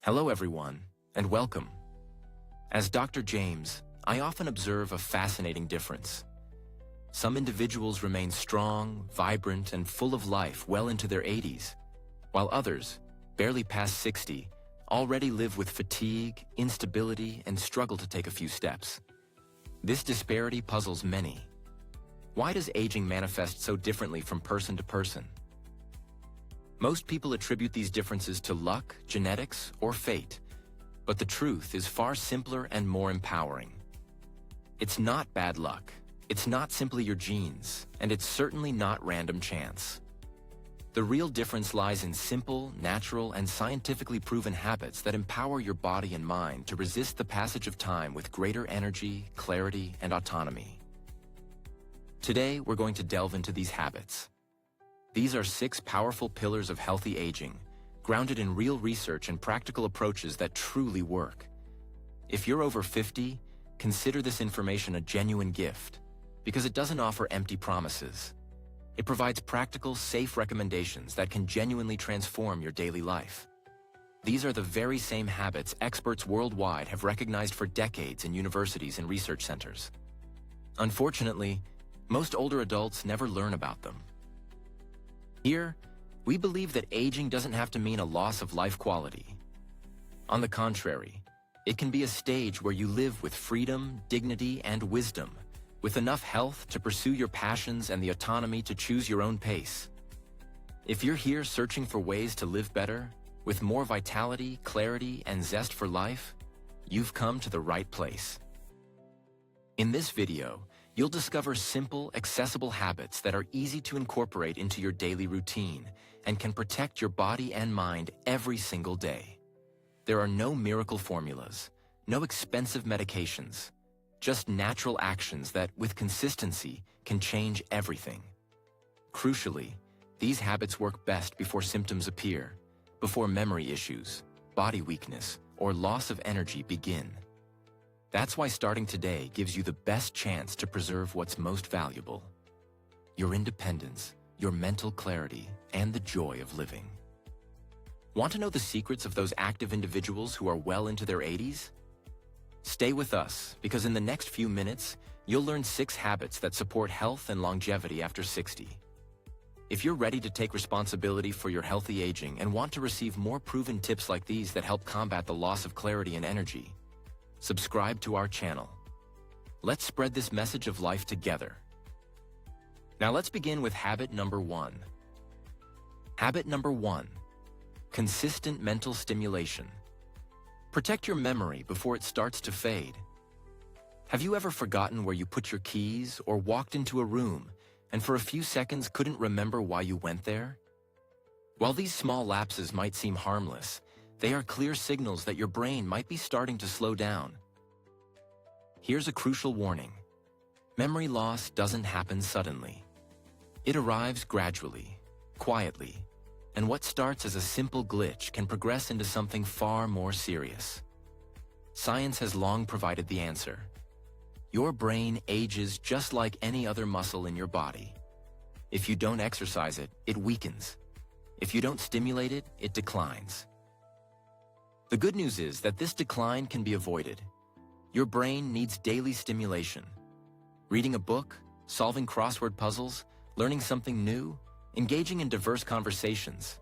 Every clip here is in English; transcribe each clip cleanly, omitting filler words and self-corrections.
Hello everyone, and welcome. As Dr. James, I often observe a fascinating difference. Some individuals remain strong, vibrant, and full of life well into their 80s, while others, barely past 60, already live with fatigue, instability, and struggle to take a few steps. This disparity puzzles many. Why does aging manifest so differently from person to person? Most people attribute these differences to luck, genetics, or fate, but the truth is far simpler and more empowering. It's not bad luck, it's not simply your genes, and it's certainly not random chance. The real difference lies in simple, natural, and scientifically proven habits that empower your body and mind to resist the passage of time with greater energy, clarity, and autonomy. Today, we're going to delve into these habits. These are 6 powerful pillars of healthy aging, grounded in real research and practical approaches that truly work. If you're over 50, consider this information a genuine gift, because it doesn't offer empty promises. It provides practical, safe recommendations that can genuinely transform your daily life. These are the very same habits experts worldwide have recognized for decades in universities and research centers. Unfortunately, most older adults never learn about them. Here, we believe that aging doesn't have to mean a loss of life quality. On the contrary, it can be a stage where you live with freedom, dignity, and wisdom, with enough health to pursue your passions and the autonomy to choose your own pace. If you're here searching for ways to live better, with more vitality, clarity, and zest for life, you've come to the right place. In this video, you'll discover simple, accessible habits that are easy to incorporate into your daily routine and can protect your body and mind every single day. There are no miracle formulas, no expensive medications, just natural actions that, with consistency, can change everything. Crucially, these habits work best before symptoms appear, before memory issues, body weakness, or loss of energy begin. That's why starting today gives you the best chance to preserve what's most valuable: your independence, your mental clarity, and the joy of living. Want to know the secrets of those active individuals who are well into their 80s? Stay with us, because in the next few minutes, you'll learn 6 habits that support health and longevity after 60. If you're ready to take responsibility for your healthy aging and want to receive more proven tips like these that help combat the loss of clarity and energy, subscribe to our channel. Let's spread this message of life together. Now let's begin with habit number 1. Habit number 1. Consistent mental stimulation. Protect your memory before it starts to fade. Have you ever forgotten where you put your keys or walked into a room and for a few seconds couldn't remember why you went there? While these small lapses might seem harmless, they are clear signals that your brain might be starting to slow down. Here's a crucial warning. Memory loss doesn't happen suddenly. It arrives gradually, quietly, and what starts as a simple glitch can progress into something far more serious. Science has long provided the answer. Your brain ages just like any other muscle in your body. If you don't exercise it, it weakens. If you don't stimulate it, it declines. The good news is that this decline can be avoided. Your brain needs daily stimulation. Reading a book, solving crossword puzzles, learning something new, engaging in diverse conversations.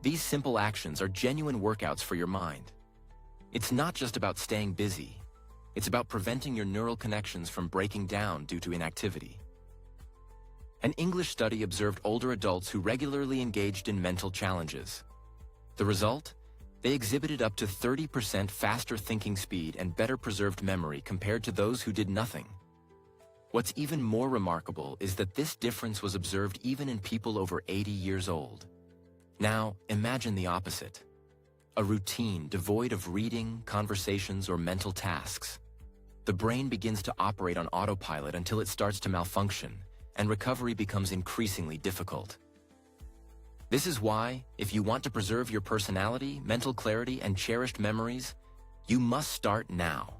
These simple actions are genuine workouts for your mind. It's not just about staying busy. It's about preventing your neural connections from breaking down due to inactivity. An English study observed older adults who regularly engaged in mental challenges. The result? They exhibited up to 30% faster thinking speed and better preserved memory compared to those who did nothing. What's even more remarkable is that this difference was observed even in people over 80 years old. Now, imagine the opposite. A routine devoid of reading, conversations, or mental tasks. The brain begins to operate on autopilot until it starts to malfunction, and recovery becomes increasingly difficult. This is why, if you want to preserve your personality, mental clarity, and cherished memories, you must start now.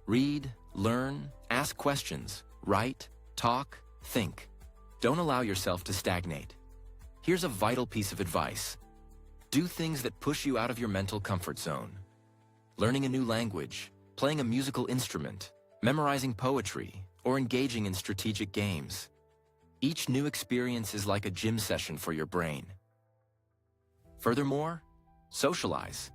Read, learn, ask questions, write, talk, think. Don't allow yourself to stagnate. Here's a vital piece of advice. Do things that push you out of your mental comfort zone. Learning a new language, playing a musical instrument, memorizing poetry, or engaging in strategic games. Each new experience is like a gym session for your brain. Furthermore, socialize.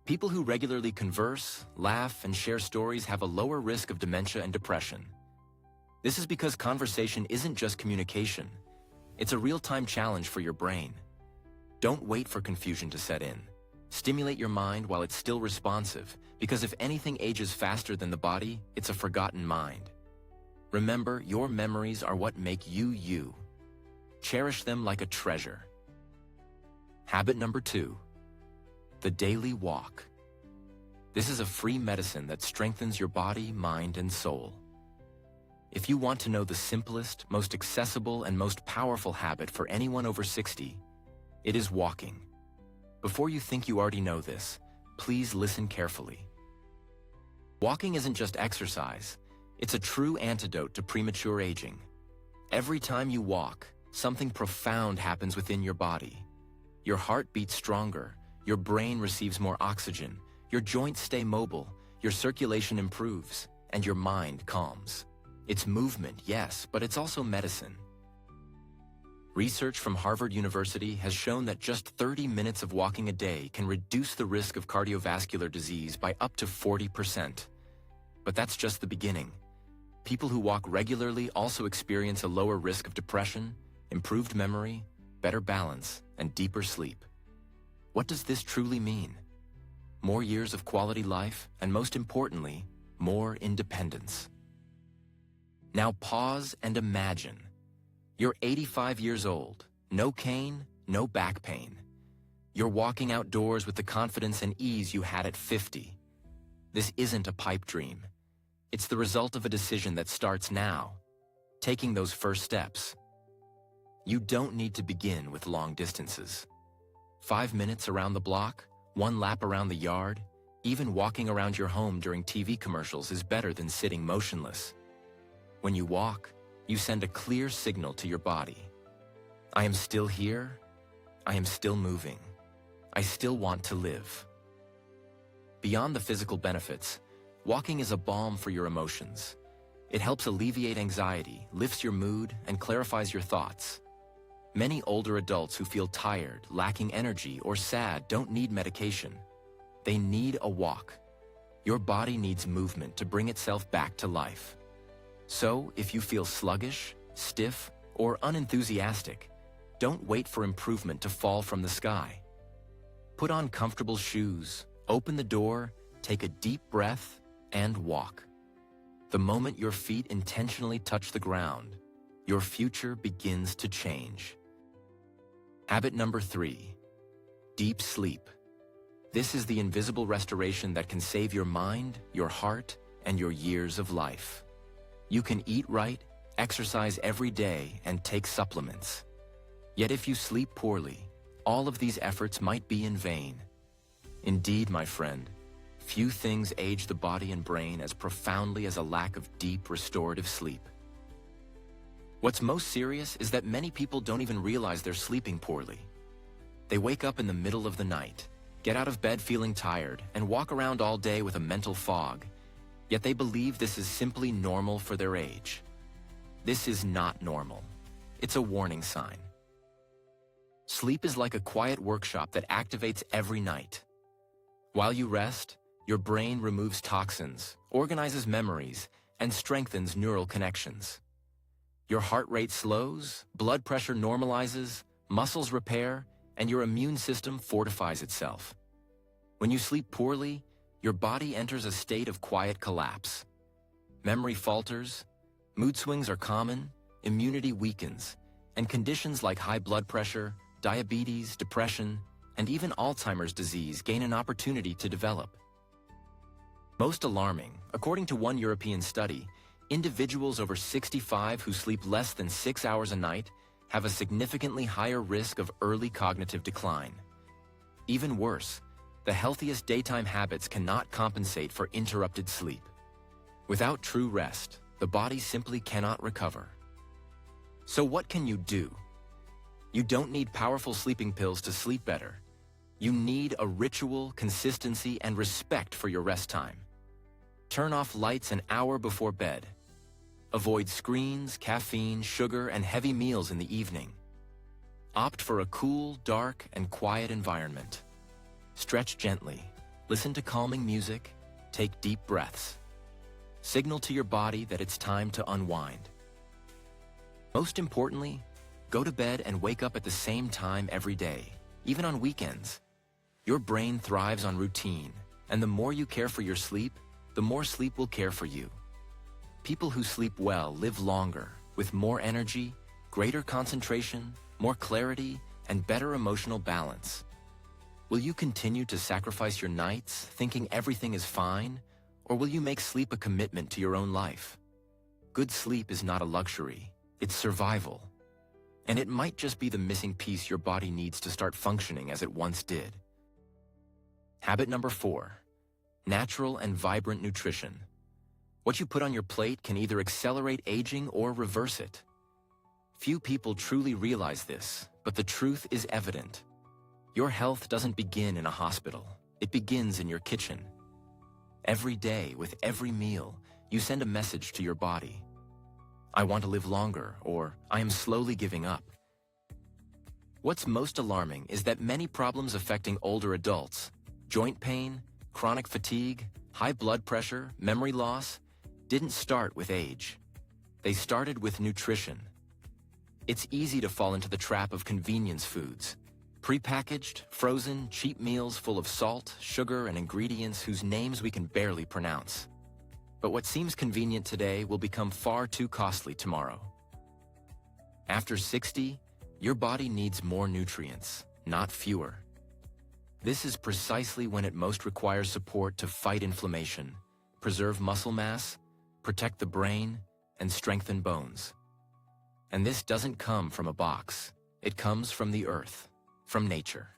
People who regularly converse, laugh, and share stories have a lower risk of dementia and depression. This is because conversation isn't just communication. It's a real-time challenge for your brain. Don't wait for confusion to set in. Stimulate your mind while it's still responsive, because if anything ages faster than the body, it's a forgotten mind. Remember, your memories are what make you you. Cherish them like a treasure. Habit number 2, the daily walk. This is a free medicine that strengthens your body, mind, and soul. If you want to know the simplest, most accessible, and most powerful habit for anyone over 60, it is walking. Before you think you already know this, please listen carefully. Walking isn't just exercise, it's a true antidote to premature aging. Every time you walk, something profound happens within your body. Your heart beats stronger, your brain receives more oxygen, your joints stay mobile, your circulation improves, and your mind calms. It's movement, yes, but it's also medicine. Research from Harvard University has shown that just 30 minutes of walking a day can reduce the risk of cardiovascular disease by up to 40%. But that's just the beginning. People who walk regularly also experience a lower risk of depression, improved memory, better balance, and deeper sleep. What does this truly mean? More years of quality life, and most importantly, more independence. Now pause and imagine. You're 85 years old, no cane, no back pain. You're walking outdoors with the confidence and ease you had at 50. This isn't a pipe dream. It's the result of a decision that starts now, taking those first steps. You don't need to begin with long distances. 5 minutes around the block, 1 lap around the yard, even walking around your home during TV commercials is better than sitting motionless. When you walk, you send a clear signal to your body. I am still here. I am still moving. I still want to live. Beyond the physical benefits, walking is a balm for your emotions. It helps alleviate anxiety, lifts your mood, and clarifies your thoughts. Many older adults who feel tired, lacking energy, or sad don't need medication. They need a walk. Your body needs movement to bring itself back to life. So, if you feel sluggish, stiff, or unenthusiastic, don't wait for improvement to fall from the sky. Put on comfortable shoes, open the door, take a deep breath, and walk. The moment your feet intentionally touch the ground, your future begins to change. Habit number 3, deep sleep. This is the invisible restoration that can save your mind, your heart, and your years of life. You can eat right, exercise every day, and take supplements. Yet if you sleep poorly, all of these efforts might be in vain. Indeed, my friend, few things age the body and brain as profoundly as a lack of deep, restorative sleep. What's most serious is that many people don't even realize they're sleeping poorly. They wake up in the middle of the night, get out of bed feeling tired, and walk around all day with a mental fog. Yet they believe this is simply normal for their age. This is not normal. It's a warning sign. Sleep is like a quiet workshop that activates every night. While you rest, your brain removes toxins, organizes memories, and strengthens neural connections. Your heart rate slows, blood pressure normalizes, muscles repair, and your immune system fortifies itself. When you sleep poorly, your body enters a state of quiet collapse. Memory falters, mood swings are common, immunity weakens, and conditions like high blood pressure, diabetes, depression, and even Alzheimer's disease gain an opportunity to develop. Most alarming, according to one European study, individuals over 65 who sleep less than 6 hours a night have a significantly higher risk of early cognitive decline. Even worse, the healthiest daytime habits cannot compensate for interrupted sleep. Without true rest, the body simply cannot recover. So what can you do? You don't need powerful sleeping pills to sleep better. You need a ritual, consistency, and respect for your rest time. Turn off lights an hour before bed. Avoid screens, caffeine, sugar, and heavy meals in the evening. Opt for a cool, dark, and quiet environment. Stretch gently. Listen to calming music. Take deep breaths. Signal to your body that it's time to unwind. Most importantly, go to bed and wake up at the same time every day, even on weekends. Your brain thrives on routine, and the more you care for your sleep, the more sleep will care for you. People who sleep well live longer, with more energy, greater concentration, more clarity, and better emotional balance. Will you continue to sacrifice your nights, thinking everything is fine, or will you make sleep a commitment to your own life? Good sleep is not a luxury, it's survival. And it might just be the missing piece your body needs to start functioning as it once did. Habit number 4, natural and vibrant nutrition. What you put on your plate can either accelerate aging or reverse it. Few people truly realize this, but the truth is evident. Your health doesn't begin in a hospital. It begins in your kitchen. Every day, with every meal, you send a message to your body. I want to live longer, or I am slowly giving up. What's most alarming is that many problems affecting older adults, joint pain, chronic fatigue, high blood pressure, memory loss, didn't start with age. They started with nutrition. It's easy to fall into the trap of convenience foods. Prepackaged, frozen, cheap meals full of salt, sugar, and ingredients whose names we can barely pronounce. But what seems convenient today will become far too costly tomorrow. After 60, your body needs more nutrients, not fewer. This is precisely when it most requires support to fight inflammation, preserve muscle mass, protect the brain, and strengthen bones. And this doesn't come from a box. It comes from the earth, from nature.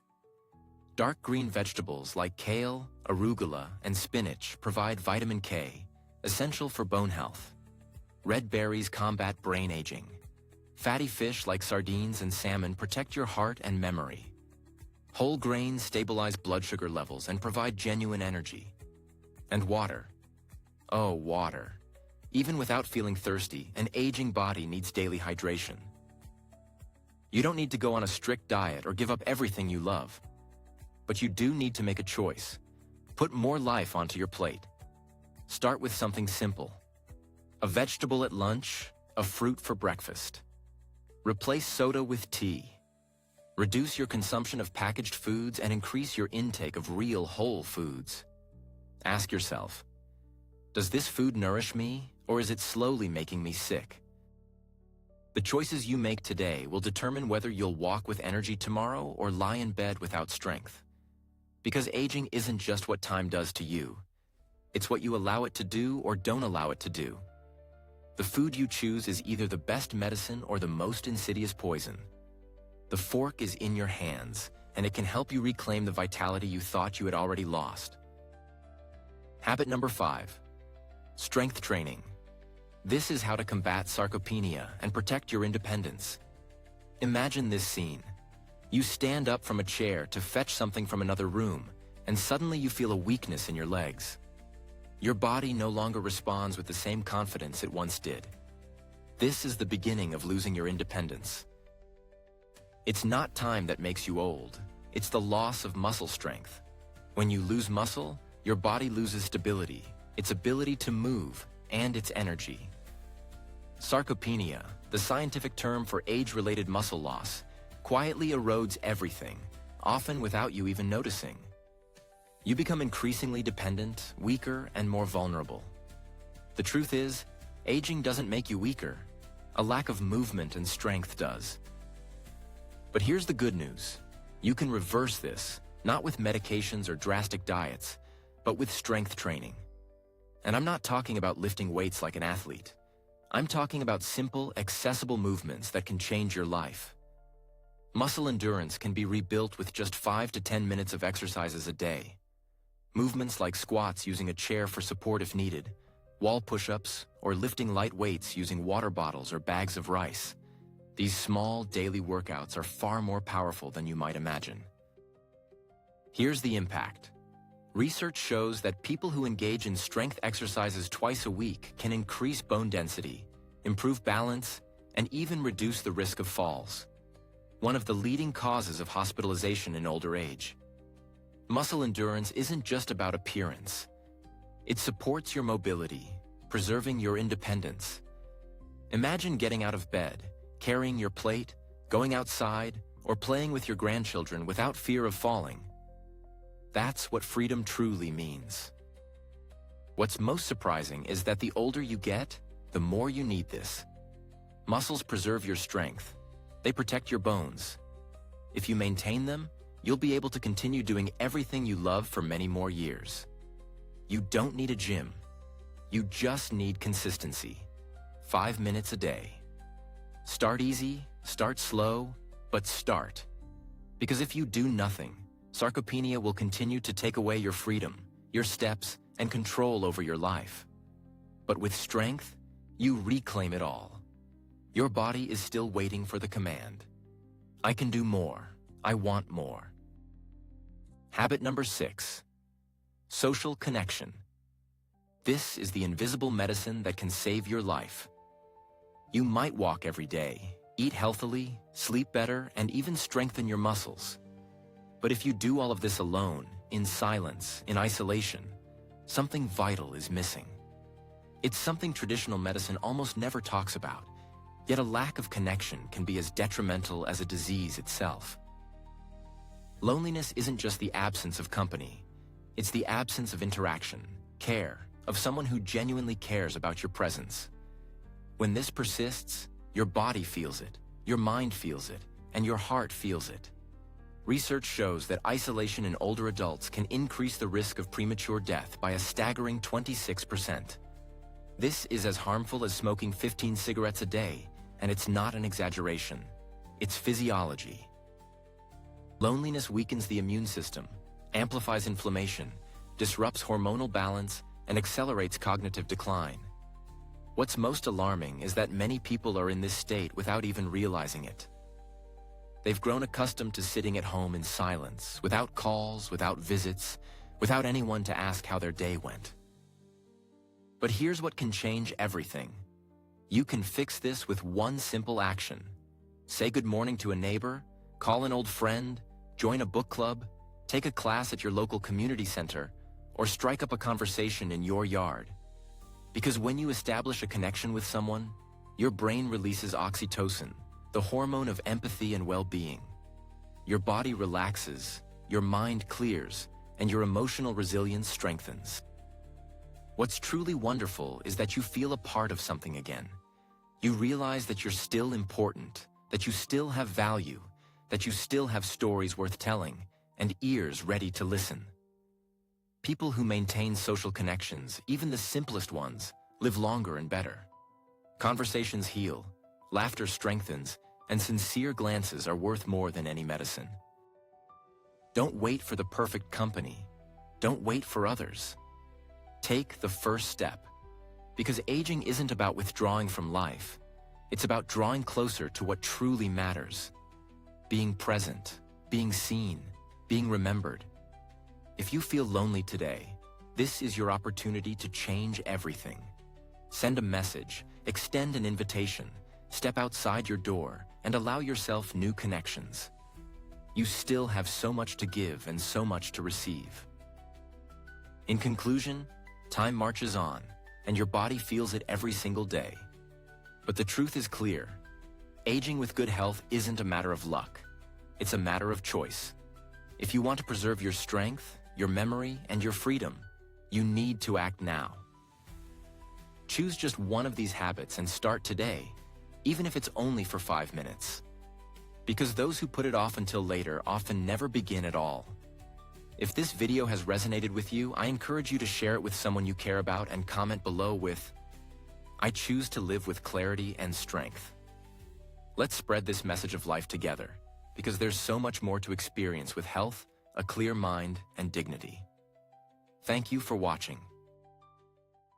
Dark green vegetables like kale, arugula, and spinach provide vitamin K, essential for bone health. Red berries combat brain aging. Fatty fish like sardines and salmon protect your heart and memory. Whole grains stabilize blood sugar levels and provide genuine energy. And water. Oh, water. Even without feeling thirsty, an aging body needs daily hydration. You don't need to go on a strict diet or give up everything you love. But you do need to make a choice. Put more life onto your plate. Start with something simple. A vegetable at lunch, a fruit for breakfast. Replace soda with tea. Reduce your consumption of packaged foods and increase your intake of real whole foods. Ask yourself, does this food nourish me, or is it slowly making me sick? The choices you make today will determine whether you'll walk with energy tomorrow or lie in bed without strength. Because aging isn't just what time does to you. It's what you allow it to do or don't allow it to do. The food you choose is either the best medicine or the most insidious poison. The fork is in your hands, and it can help you reclaim the vitality you thought you had already lost. Habit number 5, strength training. This is how to combat sarcopenia and protect your independence. Imagine this scene. You stand up from a chair to fetch something from another room, and suddenly you feel a weakness in your legs. Your body no longer responds with the same confidence it once did. This is the beginning of losing your independence. It's not time that makes you old. It's the loss of muscle strength. When you lose muscle, your body loses stability, its ability to move, and its energy. Sarcopenia, the scientific term for age-related muscle loss, quietly erodes everything, often without you even noticing. You become increasingly dependent, weaker, and more vulnerable. The truth is, aging doesn't make you weaker. A lack of movement and strength does. But here's the good news. You can reverse this, not with medications or drastic diets, but with strength training. And I'm not talking about lifting weights like an athlete. I'm talking about simple, accessible movements that can change your life. Muscle endurance can be rebuilt with just 5 to 10 minutes of exercises a day. Movements like squats using a chair for support if needed, wall push-ups, or lifting light weights using water bottles or bags of rice. These small, daily workouts are far more powerful than you might imagine. Here's the impact. Research shows that people who engage in strength exercises twice a week can increase bone density, improve balance, and even reduce the risk of falls, one of the leading causes of hospitalization in older age. Muscle endurance isn't just about appearance. It supports your mobility, preserving your independence. Imagine getting out of bed, carrying your plate, going outside, or playing with your grandchildren without fear of falling. That's what freedom truly means. What's most surprising is that the older you get, the more you need this. Muscles preserve your strength. They protect your bones. If you maintain them, you'll be able to continue doing everything you love for many more years. You don't need a gym. You just need consistency. 5 minutes a day. Start easy, start slow, but start. Because if you do nothing, sarcopenia will continue to take away your freedom, your steps, and control over your life. But with strength, you reclaim it all. Your body is still waiting for the command. I can do more. I want more. Habit number 6. Social connection. This is the invisible medicine that can save your life. You might walk every day, eat healthily, sleep better, and even strengthen your muscles. But if you do all of this alone, in silence, in isolation, something vital is missing. It's something traditional medicine almost never talks about, yet a lack of connection can be as detrimental as a disease itself. Loneliness isn't just the absence of company. It's the absence of interaction, care, of someone who genuinely cares about your presence. When this persists, your body feels it, your mind feels it, and your heart feels it. Research shows that isolation in older adults can increase the risk of premature death by a staggering 26%. This is as harmful as smoking 15 cigarettes a day, and it's not an exaggeration. It's physiology. Loneliness weakens the immune system, amplifies inflammation, disrupts hormonal balance, and accelerates cognitive decline. What's most alarming is that many people are in this state without even realizing it. They've grown accustomed to sitting at home in silence, without calls, without visits, without anyone to ask how their day went. But here's what can change everything. You can fix this with one simple action. Say good morning to a neighbor, call an old friend, join a book club, take a class at your local community center, or strike up a conversation in your yard. Because when you establish a connection with someone, your brain releases oxytocin, the hormone of empathy and well-being. Your body relaxes, your mind clears, and your emotional resilience strengthens. What's truly wonderful is that you feel a part of something again. You realize that you're still important, that you still have value, that you still have stories worth telling, and ears ready to listen. People who maintain social connections, even the simplest ones, live longer and better. Conversations heal, laughter strengthens, and sincere glances are worth more than any medicine. Don't wait for the perfect company. Don't wait for others. Take the first step. Because aging isn't about withdrawing from life. It's about drawing closer to what truly matters. Being present, being seen, being remembered. If you feel lonely today, this is your opportunity to change everything. Send a message, extend an invitation, step outside your door, and allow yourself new connections. You still have so much to give and so much to receive. In conclusion, time marches on, and your body feels it every single day. But the truth is clear. Aging with good health isn't a matter of luck. It's a matter of choice. If you want to preserve your strength, your memory, and your freedom, you need to act now. Choose just one of these habits and start today, even if it's only for 5 minutes. Because those who put it off until later often never begin at all. If this video has resonated with you, I encourage you to share it with someone you care about and comment below with, "I choose to live with clarity and strength." Let's spread this message of life together, because there's so much more to experience with health, a clear mind, and dignity. Thank you for watching.